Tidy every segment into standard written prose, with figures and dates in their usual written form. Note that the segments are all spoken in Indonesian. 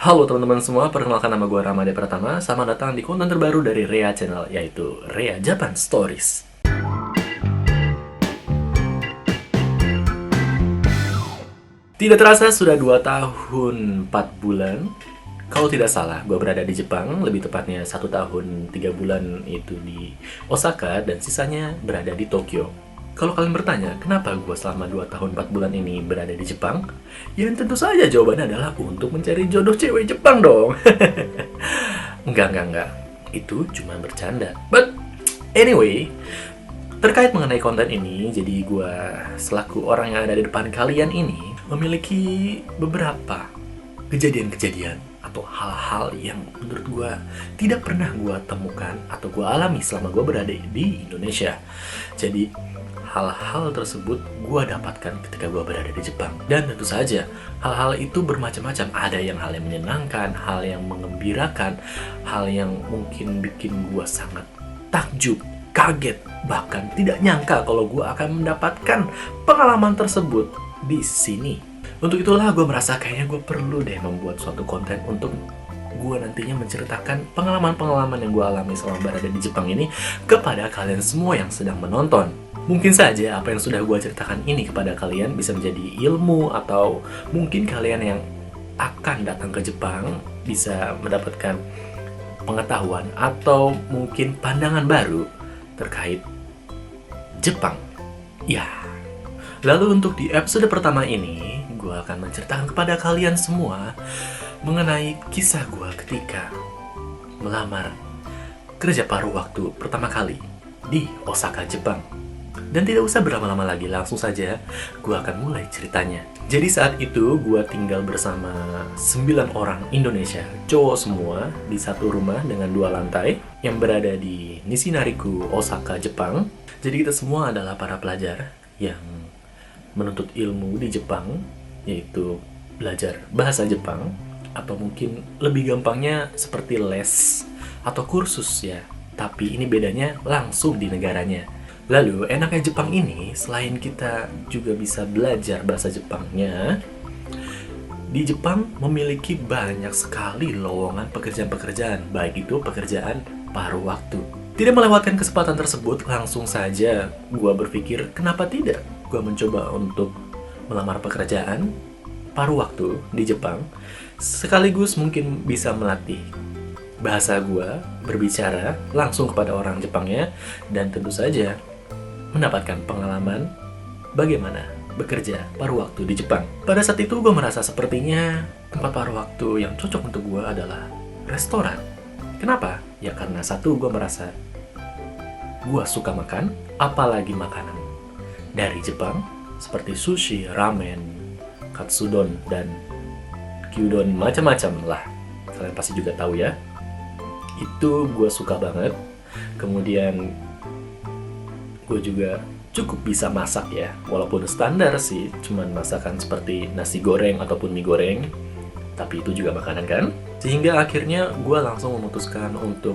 Halo teman-teman semua, perkenalkan nama gue Ramade Pratama. Selamat datang di konten terbaru dari Rea Channel, yaitu Rea Japan Stories. Tidak terasa sudah 2 tahun 4 bulan. Kalau tidak salah, gue berada di Jepang, lebih tepatnya 1 tahun 3 bulan itu di Osaka, dan sisanya berada di Tokyo. Kalau kalian bertanya, kenapa gue selama 2 tahun 4 bulan ini berada di Jepang? Ya tentu saja jawabannya adalah untuk mencari jodoh cewek Jepang dong. Enggak. Itu cuma bercanda. But anyway, terkait mengenai konten ini, jadi gue selaku orang yang ada di depan kalian ini memiliki beberapa kejadian-kejadian atau hal-hal yang menurut gue tidak pernah gue temukan atau gue alami selama gue berada di Indonesia. Jadi hal-hal tersebut gue dapatkan ketika gue berada di Jepang. Dan tentu saja hal-hal itu bermacam-macam. Ada yang hal yang menyenangkan, hal yang mengembirakan, hal yang mungkin bikin gue sangat takjub, kaget, bahkan tidak nyangka kalau gue akan mendapatkan pengalaman tersebut di sini. Untuk itulah gue merasa kayaknya gue perlu deh membuat suatu konten untuk gue nantinya menceritakan pengalaman-pengalaman yang gue alami selama berada di Jepang ini kepada kalian semua yang sedang menonton. Mungkin saja apa yang sudah gue ceritakan ini kepada kalian bisa menjadi ilmu, atau mungkin kalian yang akan datang ke Jepang bisa mendapatkan pengetahuan atau mungkin pandangan baru terkait Jepang. Ya, lalu untuk di episode pertama ini, gue akan menceritakan kepada kalian semua mengenai kisah gue ketika melamar kerja paruh waktu pertama kali di Osaka, Jepang. Dan tidak usah berlama-lama lagi, langsung saja gue akan mulai ceritanya. Jadi saat itu gue tinggal bersama 9 orang Indonesia, cowok semua, di satu rumah dengan 2 lantai yang berada di Nishinariku, Osaka, Jepang. Jadi kita semua adalah para pelajar yang menuntut ilmu di Jepang, yaitu belajar bahasa Jepang, atau mungkin lebih gampangnya seperti les atau kursus ya. Tapi ini bedanya langsung di negaranya. Lalu enaknya Jepang ini, selain kita juga bisa belajar bahasa Jepangnya, di Jepang memiliki banyak sekali lowongan pekerjaan-pekerjaan, baik itu pekerjaan paruh waktu. Tidak melewatkan kesempatan tersebut, langsung saja gue berpikir kenapa tidak gue mencoba untuk melamar pekerjaan paruh waktu di Jepang, sekaligus mungkin bisa melatih bahasa gue, berbicara langsung kepada orang Jepangnya, dan tentu saja mendapatkan pengalaman bagaimana bekerja paruh waktu di Jepang. Pada saat itu gue merasa sepertinya tempat paruh waktu yang cocok untuk gue adalah restoran. Kenapa? Ya karena satu, gue merasa gue suka makan, apalagi makanan dari Jepang seperti sushi, ramen, katsudon, dan gyudon, macam-macam lah. Kalian pasti juga tahu ya. Itu gue suka banget. Kemudian gue juga cukup bisa masak ya, walaupun standar sih, cuman masakan seperti nasi goreng ataupun mie goreng, tapi itu juga makanan kan. Sehingga akhirnya gue langsung memutuskan untuk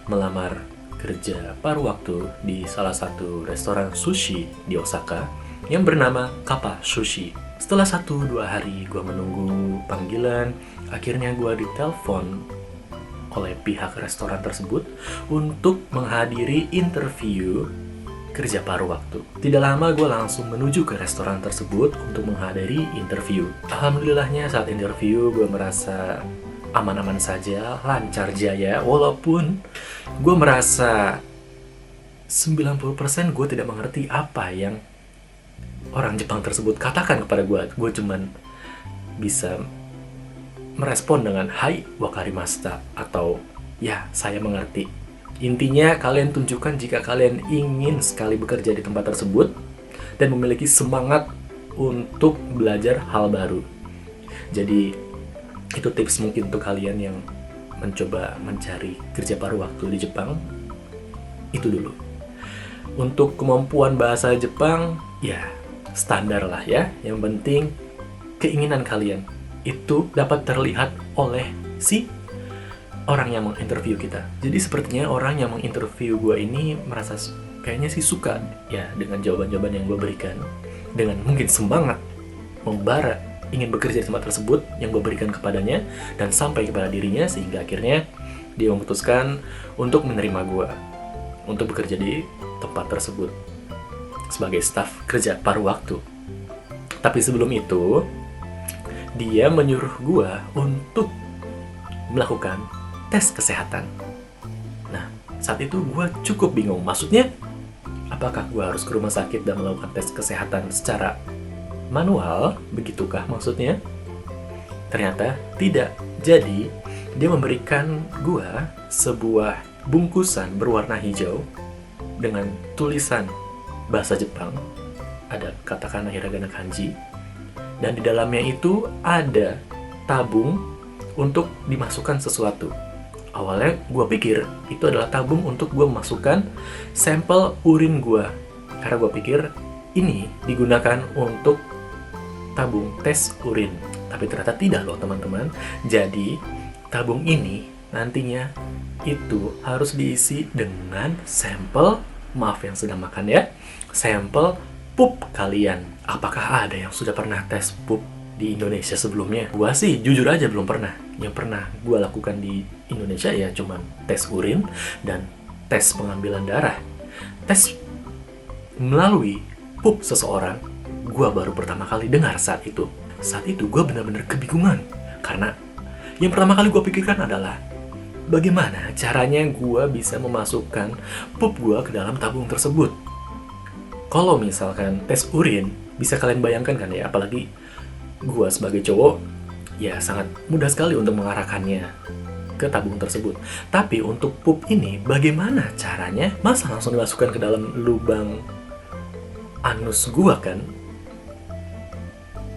melamar kerja paruh waktu di salah satu restoran sushi di Osaka yang bernama Kappa Sushi. Setelah 1-2 hari gue menunggu panggilan, akhirnya gue ditelepon oleh pihak restoran tersebut untuk menghadiri interview kerja paruh waktu. Tidak lama gue langsung menuju ke restoran tersebut untuk menghadiri interview. Alhamdulillahnya saat interview gue merasa aman-aman saja, lancar jaya, walaupun gue merasa 90% gue tidak mengerti apa yang orang Jepang tersebut katakan kepada gue. Gue cuman bisa merespon dengan hai wakarimashita, atau ya saya mengerti. Intinya kalian tunjukkan jika kalian ingin sekali bekerja di tempat tersebut dan memiliki semangat untuk belajar hal baru. Jadi itu tips mungkin untuk kalian yang mencoba mencari kerja paruh waktu di Jepang. Itu dulu. Untuk kemampuan bahasa Jepang, ya standar lah ya. Yang penting keinginan kalian itu dapat terlihat oleh si orang yang menginterview kita. Jadi sepertinya orang yang menginterview gue ini merasa kayaknya sih suka ya dengan jawaban-jawaban yang gue berikan, dengan mungkin semangat membara ingin bekerja di tempat tersebut yang gue berikan kepadanya dan sampai kepada dirinya, sehingga akhirnya dia memutuskan untuk menerima gue untuk bekerja di tempat tersebut sebagai staf kerja paruh waktu. Tapi sebelum itu, dia menyuruh gue untuk melakukan tes kesehatan. Nah, saat itu gue cukup bingung. Maksudnya, apakah gue harus ke rumah sakit dan melakukan tes kesehatan secara manual? Begitukah maksudnya? Ternyata tidak. Jadi, dia memberikan gue sebuah bungkusan berwarna hijau dengan tulisan bahasa Jepang, ada katakana, hiragana, kanji, dan di dalamnya itu ada tabung untuk dimasukkan sesuatu. Awalnya gue pikir itu adalah tabung untuk gue memasukkan sampel urin gue, karena gue pikir ini digunakan untuk tabung tes urin. Tapi ternyata tidak loh teman-teman. Jadi tabung ini nantinya itu harus diisi dengan sampel, maaf yang sedang makan ya, sampel pup kalian. Apakah ada yang sudah pernah tes pup di Indonesia sebelumnya? Gua sih jujur aja belum pernah. Yang pernah gua lakukan di Indonesia ya cuman tes urin dan tes pengambilan darah. Tes melalui pup seseorang, gua baru pertama kali dengar saat itu. Saat itu gua benar-benar kebingungan karena yang pertama kali gua pikirkan adalah bagaimana caranya gua bisa memasukkan pup gua ke dalam tabung tersebut. Kalau misalkan tes urin, bisa kalian bayangkan kan ya, apalagi gue sebagai cowok, ya sangat mudah sekali untuk mengarahkannya ke tabung tersebut. Tapi untuk pup ini, bagaimana caranya? Masa langsung dimasukkan ke dalam lubang anus gue kan?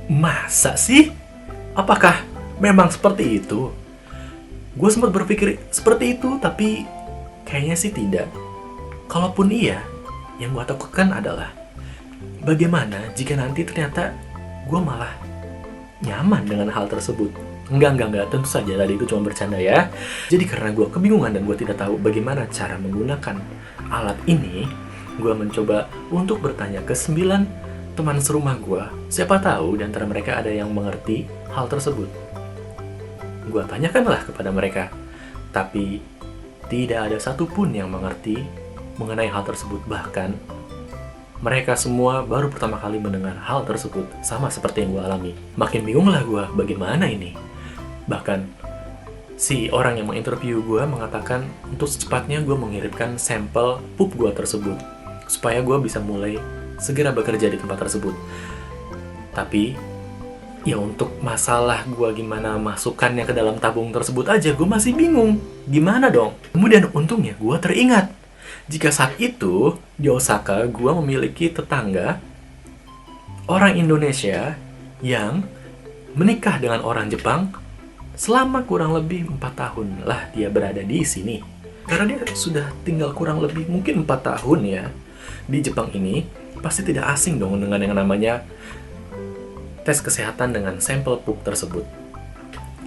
Masa sih? Apakah memang seperti itu? Gue sempat berpikir seperti itu, tapi kayaknya sih tidak. Kalaupun iya, yang gue takutkan adalah bagaimana jika nanti ternyata gue malah nyaman dengan hal tersebut. Enggak, tentu saja tadi itu cuma bercanda ya. Jadi karena gue kebingungan dan gue tidak tahu bagaimana cara menggunakan alat ini, gue mencoba untuk bertanya ke 9 teman serumah gue. Siapa tahu di antara mereka ada yang mengerti hal tersebut. Gue tanyakanlah kepada mereka, tapi tidak ada satupun yang mengerti mengenai hal tersebut. Bahkan mereka semua baru pertama kali mendengar hal tersebut, sama seperti yang gue alami. Makin bingunglah gue, bagaimana ini? Bahkan si orang yang menginterview gue mengatakan untuk secepatnya gue mengirimkan sampel pup gue tersebut supaya gue bisa mulai segera bekerja di tempat tersebut. Tapi ya untuk masalah gue gimana masukkannya ke dalam tabung tersebut aja gue masih bingung. Gimana dong? Kemudian untungnya gue teringat jika saat itu di Osaka gue memiliki tetangga orang Indonesia yang menikah dengan orang Jepang selama kurang lebih 4 tahun lah dia berada di sini. Karena dia sudah tinggal kurang lebih mungkin 4 tahun ya di Jepang ini, pasti tidak asing dong dengan yang namanya tes kesehatan dengan sampel pup tersebut.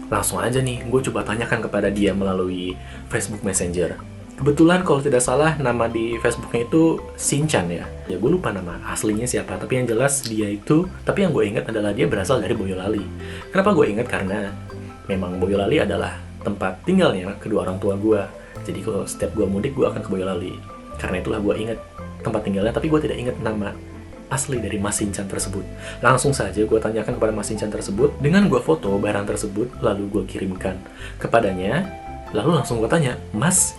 Langsung aja nih gue coba tanyakan kepada dia melalui Facebook Messenger. Kebetulan kalau tidak salah nama di Facebooknya itu Shinchan ya. Ya gue lupa nama aslinya siapa, tapi yang jelas dia itu, tapi yang gue ingat adalah dia berasal dari Boyolali. Kenapa gue ingat? Karena memang Boyolali adalah tempat tinggalnya kedua orang tua gue. Jadi kalau setiap gue mudik gue akan ke Boyolali. Karena itulah gue ingat tempat tinggalnya, tapi gue tidak ingat nama asli dari Mas Shinchan tersebut. Langsung saja gue tanyakan kepada Mas Shinchan tersebut dengan gue foto barang tersebut, lalu gue kirimkan kepadanya. Lalu langsung gue tanya, Mas,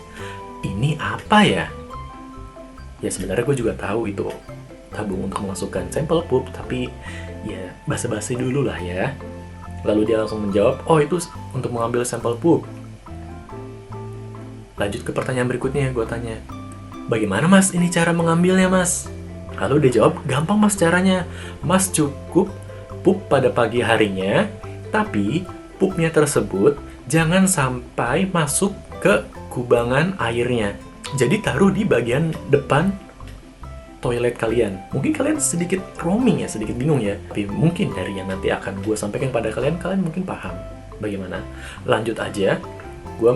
ini apa ya? Ya sebenarnya gue juga tahu itu tabung untuk memasukkan sampel pup, tapi ya basa-basi dulu lah ya. Lalu dia langsung menjawab, oh itu untuk mengambil sampel pup. Lanjut ke pertanyaan berikutnya, gue tanya, bagaimana mas ini cara mengambilnya mas? Lalu dia jawab, gampang mas caranya. Mas cukup pup pada pagi harinya, tapi pupnya tersebut jangan sampai masuk ke kubangan airnya. Jadi taruh di bagian depan toilet kalian. Mungkin kalian sedikit roaming ya, sedikit bingung ya. Tapi mungkin dari yang nanti akan gue sampaikan pada kalian, kalian mungkin paham bagaimana. Lanjut aja, gue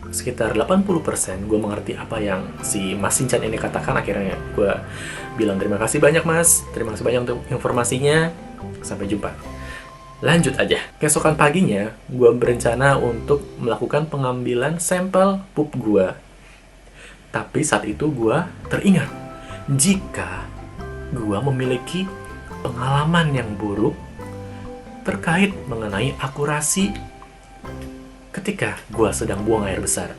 sekitar 80% gue mengerti apa yang si Mas Shinchan ini katakan. Akhirnya gue bilang terima kasih banyak mas, terima kasih banyak untuk informasinya, sampai jumpa. Lanjut aja. Keesokan paginya, gue berencana untuk melakukan pengambilan sampel pup gue. Tapi saat itu gue teringat, jika gue memiliki pengalaman yang buruk terkait mengenai akurasi ketika gue sedang buang air besar.